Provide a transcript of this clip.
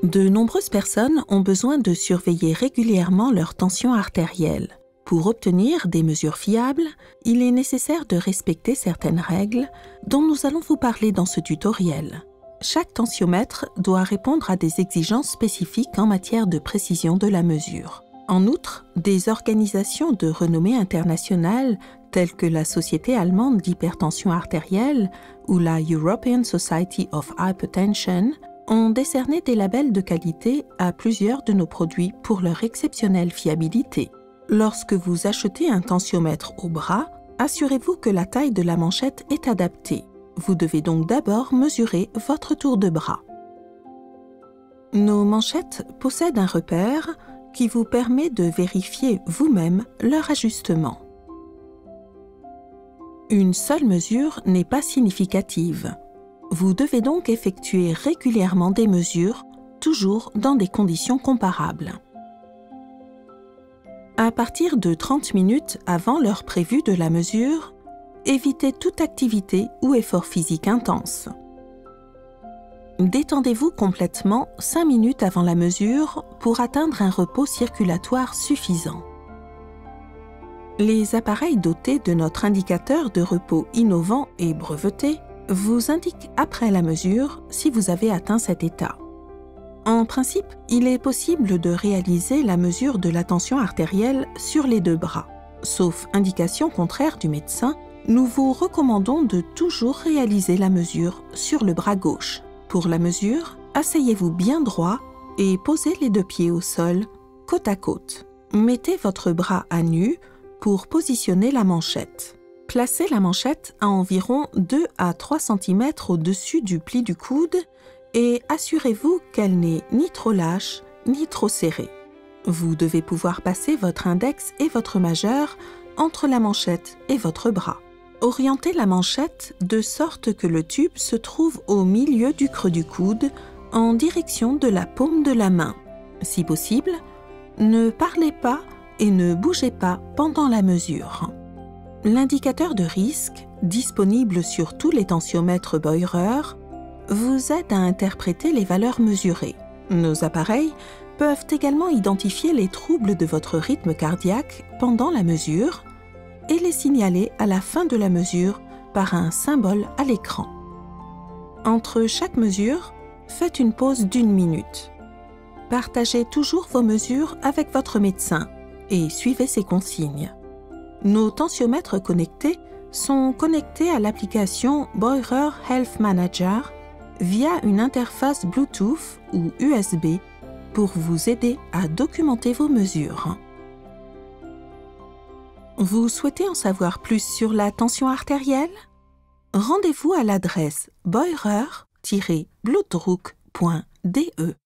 De nombreuses personnes ont besoin de surveiller régulièrement leur tension artérielle. Pour obtenir des mesures fiables, il est nécessaire de respecter certaines règles dont nous allons vous parler dans ce tutoriel. Chaque tensiomètre doit répondre à des exigences spécifiques en matière de précision de la mesure. En outre, des organisations de renommée internationale telles que la Société allemande d'hypertension artérielle ou la European Society of Hypertension ont décerné des labels de qualité à plusieurs de nos produits pour leur exceptionnelle fiabilité. Lorsque vous achetez un tensiomètre au bras, assurez-vous que la taille de la manchette est adaptée. Vous devez donc d'abord mesurer votre tour de bras. Nos manchettes possèdent un repère qui vous permet de vérifier vous-même leur ajustement. Une seule mesure n'est pas significative. Vous devez donc effectuer régulièrement des mesures, toujours dans des conditions comparables. À partir de 30 minutes avant l'heure prévue de la mesure, évitez toute activité ou effort physique intense. Détendez-vous complètement 5 minutes avant la mesure pour atteindre un repos circulatoire suffisant. Les appareils dotés de notre indicateur de repos innovant et breveté vous indiquent après la mesure si vous avez atteint cet état. En principe, il est possible de réaliser la mesure de la tension artérielle sur les deux bras. Sauf indication contraire du médecin, nous vous recommandons de toujours réaliser la mesure sur le bras gauche. Pour la mesure, asseyez-vous bien droit et posez les deux pieds au sol, côte à côte. Mettez votre bras à nu pour positionner la manchette. Placez la manchette à environ 2 à 3 cm au-dessus du pli du coude et assurez-vous qu'elle n'est ni trop lâche ni trop serrée. Vous devez pouvoir passer votre index et votre majeur entre la manchette et votre bras. Orientez la manchette de sorte que le tube se trouve au milieu du creux du coude en direction de la paume de la main. Si possible, ne parlez pas et ne bougez pas pendant la mesure. L'indicateur de risque, disponible sur tous les tensiomètres Beurer, vous aide à interpréter les valeurs mesurées. Nos appareils peuvent également identifier les troubles de votre rythme cardiaque pendant la mesure et les signaler à la fin de la mesure par un symbole à l'écran. Entre chaque mesure, faites une pause d'1 minute. Partagez toujours vos mesures avec votre médecin et suivez ses consignes. Nos tensiomètres connectés sont connectés à l'application Beurer Health Manager via une interface Bluetooth ou USB pour vous aider à documenter vos mesures. Vous souhaitez en savoir plus sur la tension artérielle? Rendez-vous à l'adresse beurer-blutdruck.de.